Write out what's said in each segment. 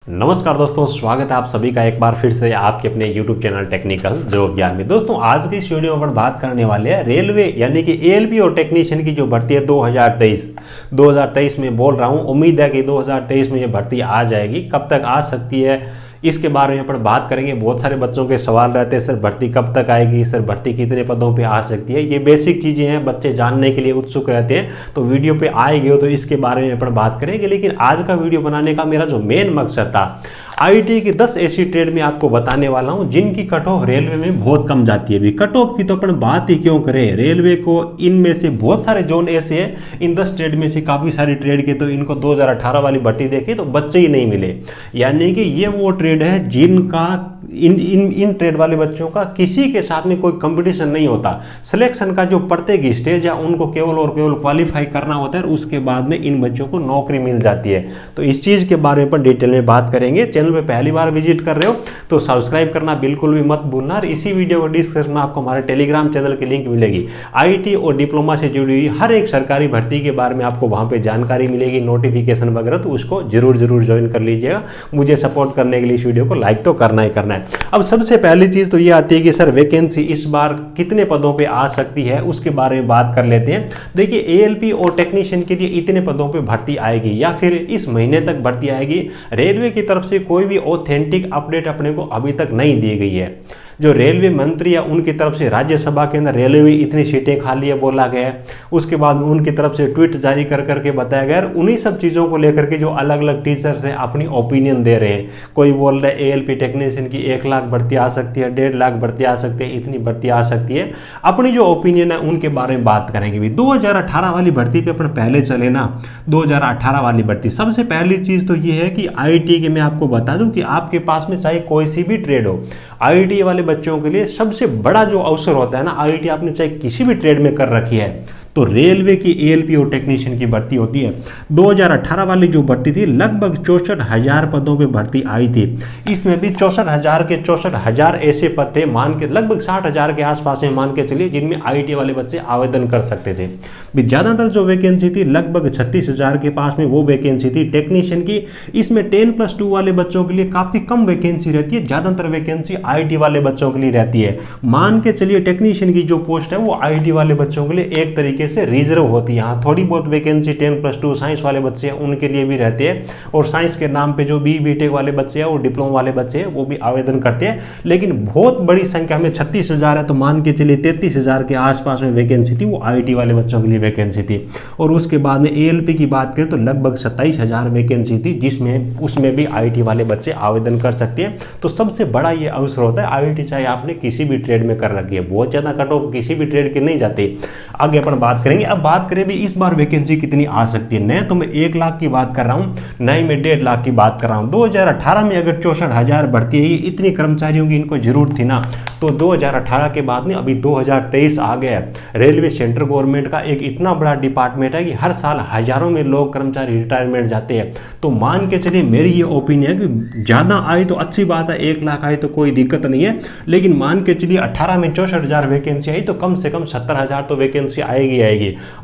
नमस्कार दोस्तों, स्वागत है आप सभी का एक बार फिर से आपके अपने YouTube चैनल टेक्निकल जॉब ज्ञान में। दोस्तों आज की इस वीडियो में बात करने वाले हैं रेलवे यानी कि एएलपी और टेक्नीशियन की जो भर्ती है 2023 में बोल रहा हूं। उम्मीद है कि 2023 में ये भर्ती आ जाएगी। कब तक आ सकती है इसके बारे में अपन बात करेंगे। बहुत सारे बच्चों के सवाल रहते हैं, सर भर्ती कब तक आएगी, सर भर्ती कितने पदों पे आ सकती है। ये बेसिक चीज़ें हैं, बच्चे जानने के लिए उत्सुक रहते हैं। तो वीडियो पे आएगी तो इसके बारे में अपन बात करेंगे। लेकिन आज का वीडियो बनाने का मेरा जो मेन मकसद था, आईटी की 10 ऐसी ट्रेड में आपको बताने वाला हूं जिनकी कट ऑफ रेलवे में बहुत कम जाती है। भी कट ऑफ की तो अपन बात ही क्यों करें, रेलवे को इनमें से बहुत सारे जोन ऐसे हैं, इन 10 ट्रेड में से काफ़ी सारी ट्रेड के तो इनको 2018 वाली भर्ती देखी तो बच्चे ही नहीं मिले। यानी कि ये वो ट्रेड है जिनका इन ट्रेड वाले बच्चों का किसी के साथ में कोई कंपटीशन नहीं होता। सिलेक्शन का जो प्रत्येक स्टेज है उनको केवल और केवल क्वालिफाई करना होता है और उसके बाद में इन बच्चों को नौकरी मिल जाती है। तो इस चीज़ के बारे में डिटेल में बात करेंगे। चैनल पे पहली बार विजिट कर रहे हो तो सब्सक्राइब करना बिल्कुल भी मत भूलना। और इसी वीडियो को डिस्क्रिप्शन में आपको हमारे टेलीग्राम चैनल की लिंक मिलेगी। आईटी और डिप्लोमा से जुड़ी हुई हर एक सरकारी भर्ती के बारे में आपको वहाँ पे जानकारी मिलेगी, नोटिफिकेशन वगैरह, तो उसको जरूर ज्वाइन कर लीजिएगा। मुझे सपोर्ट करने के लिए इस वीडियो को लाइक तो करना ही करना है। अब सबसे पहली चीज तो ये आती है कि सर वैकेंसी इस बार कितने पदों पे आ सकती है, उसके बारे में बात कर लेते हैं। देखिए एएलपी और टेक्नीशियन के लिए इतने पदों पे भर्ती आएगी या फिर इस महीने तक भर्ती आएगी। रेलवे की तरफ से कोई भी ऑथेंटिक अपडेट अपने को अभी तक नहीं दी गई है। जो रेलवे मंत्री है उनकी तरफ से राज्यसभा के अंदर रेलवे में इतनी सीटें खाली है बोला गया है। उसके बाद में उनकी तरफ से ट्वीट जारी कर करके बताया गया। उन्हीं सब चीज़ों को लेकर के जो अलग अलग टीचर्स हैं अपनी ओपिनियन दे रहे हैं। कोई बोल रहा है एएलपी टेक्नीशियन की 1 लाख भर्ती आ सकती है, 1.5 लाख भर्ती आ सकती है, इतनी भर्ती आ सकती है। अपनी जो ओपिनियन है उनके बारे में बात करेंगे। भी 2018 वाली भर्ती पे अपन पहले चले ना, 2018 वाली भर्ती सबसे पहली चीज़ तो ये है कि आईटी के मैं आपको बता दूं कि आपके पास में चाहे कोई सी भी ट्रेड हो, आईटी वाले बच्चों के लिए सबसे बड़ा जो अवसर होता है ना, आईटी आपने चाहे किसी भी ट्रेड में कर रखी है तो रेलवे की एएलपी और टेक्नीशियन की भर्ती होती है। 2018 वाली जो भर्ती थी लगभग 64,000 पदों पे भर्ती आई थी। इसमें भी 64,000 के 64,000 ऐसे पद थे, मान के लगभग 60,000 के आसपास में मान के चलिए, जिनमें आईटी वाले बच्चे आवेदन कर सकते थे। भी ज़्यादातर जो वैकेंसी थी लगभग 36,000 के पास में वो वैकेंसी थी टेक्नीशियन की। इसमें 10+2 वाले बच्चों के लिए काफ़ी कम वैकेंसी रहती है, ज़्यादातर वैकेंसी आईटी वाले बच्चों के लिए रहती है। मान के चलिए टेक्नीशियन की जो पोस्ट है वो आईटी वाले बच्चों के लिए एक तरीके से रिजर्व होती है। यहाँ थोड़ी बहुत वैकेंसी 10+2 साइंस वाले बच्चे हैं उनके लिए भी रहते हैं, और साइंस के नाम पे जो बीटेक वाले बच्चे हैं और डिप्लोमा वाले बच्चे हैं वो भी आवेदन करते हैं। लेकिन बहुत बड़ी संख्या में 36,000 है तो मान के चलिए 33,000 के आसपास में वैकेंसी थी, वो आईटी वाले बच्चों के लिए वैकेंसी थी। और उसके बाद में एएलपी की बात करें तो लगभग 27,000 वैकेंसी थी, जिसमें उसमें भी आईटी वाले बच्चे आवेदन कर सकते हैं। तो सबसे बड़ा ये अवसर होता है आईटी, चाहे आपने किसी भी ट्रेड में कर रखी है। बहुत ज़्यादा कट ऑफ किसी भी ट्रेड की नहीं जाती। आगे अपन बात करेंगे। अब बात करें भी इस बार वैकेंसी कितनी आ सकती है। न तो मैं 1 लाख की बात कर रहा हूँ, न ही मैं 1.5 लाख की बात कर रहा हूँ। 2018 में अगर 64,000 भर्ती है, इतनी कर्मचारियों की इनको जरूरत थी ना, तो 2018 के बाद में अभी 2023 आ गया। रेलवे सेंट्रल गवर्नमेंट का एक इतना बड़ा डिपार्टमेंट है कि हर साल हजारों में लोग कर्मचारी रिटायरमेंट जाते हैं। तो मान के चलिए मेरी ये ओपिनियन है कि ज़्यादा आए तो अच्छी बात है, 1 लाख आए तो कोई दिक्कत नहीं है। लेकिन मान के चलिए 18 में 64,000 वैकेंसी आई तो कम से कम 70,000 तो वैकेंसी आएगी।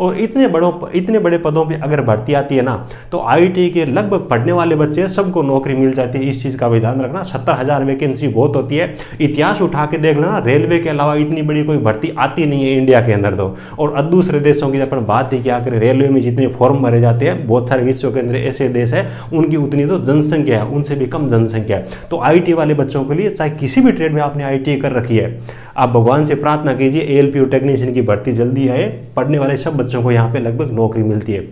और इतने बड़े पदों पे अगर भर्ती आती है ना, तो आईटी के लगभग पढ़ने वाले बच्चे सबको नौकरी मिल जाती है। इस चीज़ का भी ध्यान रखना। 70,000 वैकेंसी बहुत होती है। इतिहास उठा के देख लेना, रेलवे के अलावा इतनी बड़ी कोई भर्ती आती नहीं है इंडिया के अंदर तो। और दूसरे देशों की अपन बात ही क्या करें, रेलवे में जितने फॉर्म भरे जाते हैं, बहुत सारे विश्व के अंदर ऐसे देश है उनकी उतनी तो जनसंख्या है, उनसे भी कम जनसंख्या है। तो आईटी वाले बच्चों के लिए चाहे किसी भी ट्रेड में आपने आईटी कर रखी है, आप भगवान से प्रार्थना कीजिए एएलपी और टेक्नीशियन की भर्ती जल्दी आए। पढ़ने वाले सब बच्चों को यहाँ पे लगभग नौकरी मिलती है।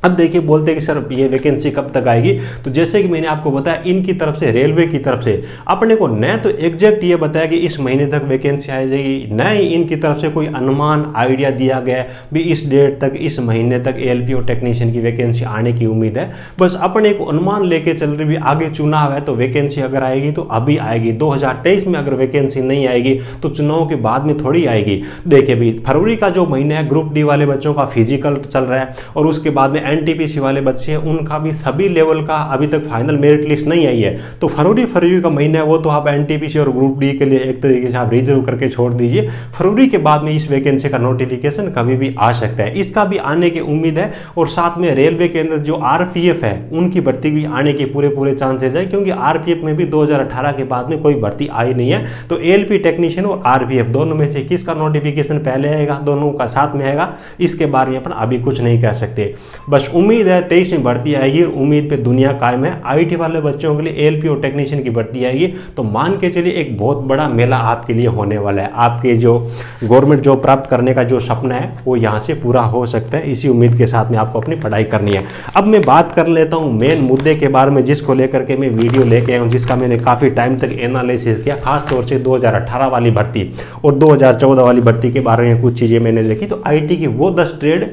अब देखिए बोलते हैं कि सर ये वैकेंसी कब तक आएगी, तो जैसे कि मैंने आपको बताया इनकी तरफ से, रेलवे की तरफ से अपने को न तो एग्जैक्ट ये बताया कि इस महीने तक वैकेंसी आ जाएगी, न ही इनकी तरफ से कोई अनुमान आइडिया दिया गया भी इस डेट तक, इस महीने तक एएलपी और टेक्नीशियन की वैकेंसी आने की उम्मीद है। बस अपने को अनुमान लेके चल रही भी। आगे चुनाव है तो वैकेंसी अगर आएगी तो अभी आएगी। 2023 में अगर वैकेंसी नहीं आएगी तो चुनाव के बाद में थोड़ी आएगी। देखिए भी फरवरी का जो महीना है ग्रुप डी वाले बच्चों का फिजिकल चल रहा है, और उसके बाद में एनटीपीसी वाले बच्चे हैं उनका भी सभी लेवल का अभी तक फाइनल मेरिट लिस्ट नहीं आई है, तो फरवरी का महीना है वो तो आप एनटीपीसी और ग्रुप डी के लिए एक तरीके से आप रिजर्व करके छोड़ दीजिए। फरवरी के बाद में इस वैकेंसी का नोटिफिकेशन कभी भी आ सकता है, इसका भी आने की उम्मीद है। और साथ में रेलवे के अंदर जो आरपीएफ है उनकी भर्ती भी आने के पूरे चांसेस है, क्योंकि आरपीएफ में भी 2018 के बाद में कोई भर्ती आई नहीं है। तो एएलपी टेक्नीशियन और आरपीएफ दोनों में से किसका नोटिफिकेशन पहले आएगा, दोनों का साथ में आएगा, इसके बारे में अपन अभी कुछ नहीं कह सकते। बस उम्मीद है 23 में भर्ती आएगी और उम्मीद पे दुनिया कायम है। आईटी वाले बच्चों के लिए एएलपी और टेक्नीशियन की भर्ती आएगी तो मान के चलिए एक बहुत बड़ा मेला आपके लिए होने वाला है। आपके जो गवर्नमेंट जॉब प्राप्त करने का जो सपना है वो यहाँ से पूरा हो सकता है। इसी उम्मीद के साथ में आपको अपनी पढ़ाई करनी है। अब मैं बात कर लेता हूँ मेन मुद्दे के बारे में, जिसको लेकर के मैं वीडियो लेके आया हूँ, जिसका मैंने काफ़ी टाइम तक एनालिसिस किया, खासतौर से 2018 वाली भर्ती और 2014 वाली भर्ती के बारे में कुछ चीज़ें मैंने देखी। तो आईटी की वो 10 ट्रेड,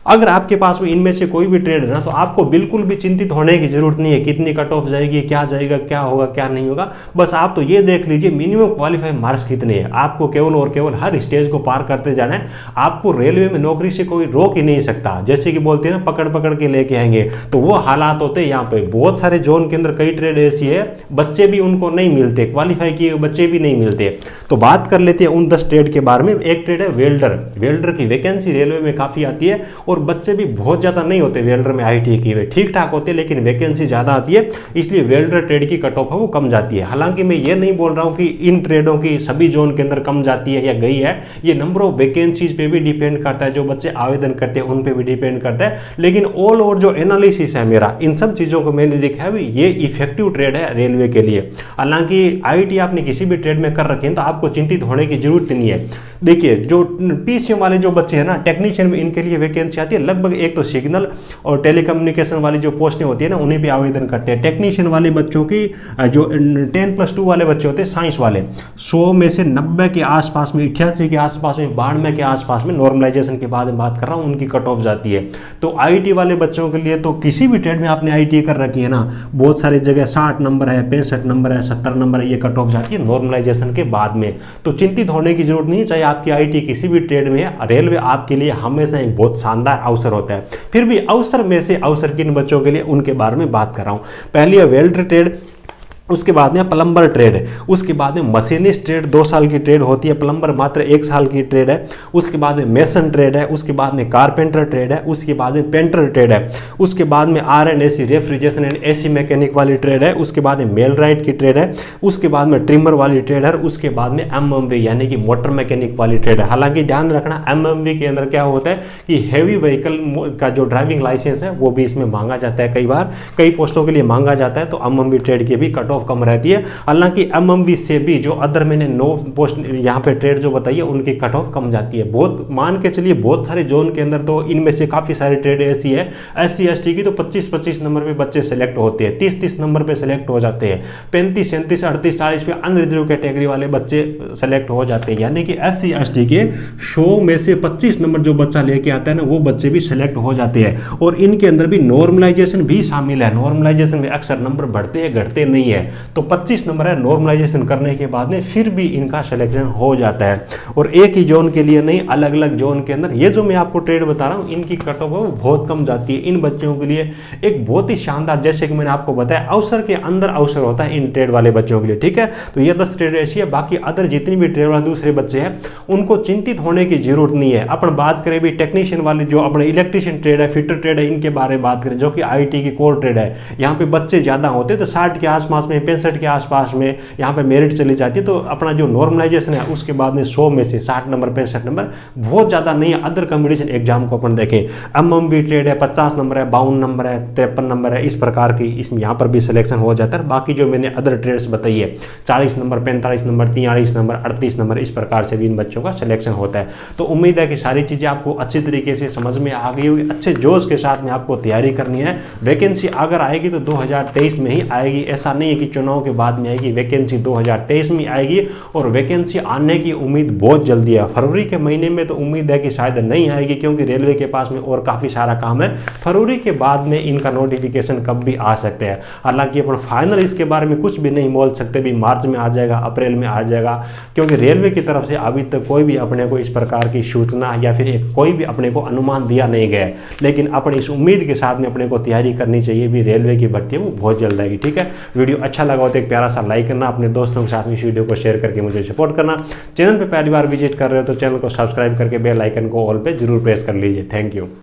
अगर आपके पास में इनमें से कोई भी ट्रेड है ना, तो आपको बिल्कुल भी चिंतित होने की जरूरत नहीं है कितनी कट ऑफ जाएगी, क्या जाएगा, क्या होगा, क्या नहीं होगा। बस आप तो ये देख लीजिए मिनिमम क्वालिफाई मार्क्स कितने हैं। आपको केवल और केवल हर स्टेज को पार करते जाना है। आपको रेलवे में नौकरी से कोई रोक ही नहीं सकता। जैसे कि बोलते हैं ना, पकड़ पकड़ के लेके आएंगे, तो वो हालात होते हैं यहाँ पे। बहुत सारे जोन के अंदर कई ट्रेड ऐसी है बच्चे भी उनको नहीं मिलते, क्वालिफाई किए बच्चे भी नहीं मिलते। तो बात कर लेते हैं उन 10 ट्रेड के बारे में। एक ट्रेड है वेल्डर। वेल्डर की वैकेंसी रेलवे में काफ़ी आती है और बच्चे भी बहुत ज़्यादा नहीं होते वेल्डर में। आईटी की वे ठीक ठाक होते हैं लेकिन वैकेंसी ज़्यादा आती है, इसलिए वेल्डर ट्रेड की कट ऑफ है वो कम जाती है। हालांकि मैं ये नहीं बोल रहा हूँ कि इन ट्रेडों की सभी जोन के अंदर कम जाती है या गई है। ये नंबर ऑफ वैकेंसीज पे भी डिपेंड करता है, जो बच्चे आवेदन करते हैं उन पे भी डिपेंड करता है। लेकिन ऑल ओवर जो एनालिसिस है मेरा, इन सब चीज़ों को मैंने देखा है ये इफेक्टिव ट्रेड है रेलवे के लिए। हालांकि आईटी आपने किसी भी ट्रेड में कर रखे हैं तो आपको चिंतित होने की जरूरत नहीं है। देखिए जो पीसीएम वाले जो बच्चे हैं ना, टेक्नीशियन में इनके लिए वैकेंसी आती है लगभग। एक तो सिग्नल और टेलीकम्युनिकेशन वाली जो पोस्टें होती है ना, उन्हीं पे आवेदन करते हैं। टेक्नीशियन वाले बच्चों की जो 10+2 वाले बच्चे होते हैं साइंस वाले, 100 में से 90 के आसपास में, 88 के आसपास में, 92 के आसपास में, नॉर्मलाइजेशन के बाद में बात कर रहा हूँ, उनकी कट ऑफ जाती है। तो आईटी वाले बच्चों के लिए तो किसी भी ट्रेड में आपने आईटी कर रखी है ना, बहुत सारी जगह 60 नंबर है, 65 नंबर है, 70 नंबर है, ये कट ऑफ जाती है नॉर्मलाइजेशन के बाद में। तो चिंतित होने की जरूरत नहीं है, चाहे आपकी आईटी किसी भी ट्रेड में है। रेलवे आपके लिए हमेशा एक बहुत शानदार अवसर होता है। फिर भी अवसर में से अवसर किन बच्चों के लिए, उनके बारे में बात कर रहा हूं। पहली है वेल्डर ट्रेड, उसके बाद में प्लम्बर ट्रेड है, उसके बाद में मशीनिस्ट ट्रेड 2 साल की ट्रेड होती है, प्लम्बर मात्र 1 साल की ट्रेड है। उसके बाद में मेसन ट्रेड है, उसके बाद में कारपेंटर ट्रेड है, उसके बाद में पेंटर ट्रेड है, उसके बाद में RNAC refrigeration and AC mechanic वाली ट्रेड है, उसके बाद में मेल राइट की ट्रेड है, उसके बाद में ट्रिमर वाली ट्रेड है, उसके बाद में MMV यानी कि मोटर मैकेनिक वाली ट्रेड है। हालांकि ध्यान रखना MMV के अंदर क्या होता है कि हैवी व्हीकल का जो ड्राइविंग लाइसेंस है वो भी इसमें मांगा जाता है, कई बार कई पोस्टों के लिए मांगा जाता है। तो MMV ट्रेड की भी कट ऑफ कम रहती है। हालांकि MMV से भी जो अदर मैंने 9 पोस्ट यहाँ पे ट्रेड जो बताइए उनकी कट ऑफ कम जाती है। बहुत मान के चलिए बहुत सारे जोन के अंदर तो इनमें से काफ़ी सारी ट्रेड ऐसी है। SC ST की तो 25-25 नंबर पे बच्चे सेलेक्ट होते हैं, 30-30 नंबर पे सेलेक्ट हो जाते हैं, 35, 37, 38, 40 पे अनरिजर्व कैटेगरी वाले बच्चे सेलेक्ट हो जाते हैं। यानी कि SC ST के 100 में से 25 नंबर जो बच्चा लेके आता है ना, वो बच्चे भी सेलेक्ट हो जाते हैं। और इनके अंदर भी नॉर्मलाइजेशन भी शामिल है। नॉर्मलाइजेशन में अक्सर नंबर बढ़ते हैं घटते नहीं है, तो 25 नंबर है नॉर्मलाइजेशन करने के बाद में फिर भी इनका सिलेक्शन हो जाता है। और एक ही जोन के लिए नहीं, अलग अलग जोन के अंदर ये जो मैं आपको ट्रेड बता रहा हूँ इनकी कट ऑफ बहुत कम जाती है। इन बच्चों के लिए एक बहुत ही शानदार, जैसे कि मैंने आपको बताया, अवसर के अंदर अवसर होता है इन ट्रेड वाले बच्चों के लिए। ठीक है, तो ये 10 ट्रेड ऐसी है। बाकी अदर जितनी भी ट्रेड वाले दूसरे बच्चे हैं उनको चिंतित होने की जरूरत नहीं है। अपन बात करें भी टेक्नीशियन वाले जो अपने इलेक्ट्रीशियन ट्रेड है, फिटर ट्रेड है, इनके बारे में बात करें जो कि आईटी की कोर ट्रेड है। यहाँ पे बच्चे ज्यादा होते हैं, तो 60 के आसपास में, 65 के आसपास में यहाँ पे मेरिट चली जाती है। तो अपना जो नॉर्मलाइजेशन है उसके बाद में 100 में से 60 नंबर 65 नंबर बहुत ज़्यादा नहीं है। अदर कॉम्पिटिशन एग्जाम को अपन देखें, MMV ट्रेड है 50 नंबर है, 52 नंबर है, 53 नंबर है, इस प्रकार की इसमें यहाँ पर भी सिलेक्शन हो जाता है। बाकी जो मैंने अदर ट्रेड्स बताई है 40 नंबर, 45 नंबर, 43 नंबर, 38 नंबर, इस प्रकार से भी इन बच्चों का सिलेक्शन होता है। तो उम्मीद है कि सारी चीज़ें आपको अच्छी तरीके से समझ में आ गई होगी। अच्छे जोश के साथ में आपको तैयारी करनी है। वैकेंसी अगर आएगी तो 2023 में ही आएगी, ऐसा नहीं है कि चुनाव के बाद में आएगी, वैकेंसी 2023 में आएगी और वैकेंसी आने की उम्मीद बहुत जल्दी है। फरवरी के महीने में तो उम्मीद है कि शायद नहीं आएगी, क्योंकि रेलवे के पास में और काफ़ी सारा काम है। फरवरी के बाद में इनका नोटिफिकेशन कब भी आ सकते हैं। हालांकि अपन फाइनल इसके बारे में कुछ भी नहीं बोल सकते, भी मार्च में आ जाएगा, अप्रैल में आ जाएगा, क्योंकि रेलवे की तरफ से अभी तक कोई भी अपने को इस प्रकार की सूचना या फिर कोई भी अपने को अनुमान दिया नहीं गया है। लेकिन अपनी इस उम्मीद के साथ में अपने को तैयारी करनी चाहिए, भी रेलवे की भर्ती है वो बहुत जल्द आएगी। ठीक है, वीडियो अच्छा लगा हो तो एक प्यारा सा लाइक करना, अपने दोस्तों के साथ में इस वीडियो को शेयर करके मुझे सपोर्ट करना। चैनल पे पहली बार विजिट कर रहे हो तो चैनल को सब्सक्राइब करके बेल आइकन को ऑल पे जरूर प्रेस कर लीजिए। Thank you.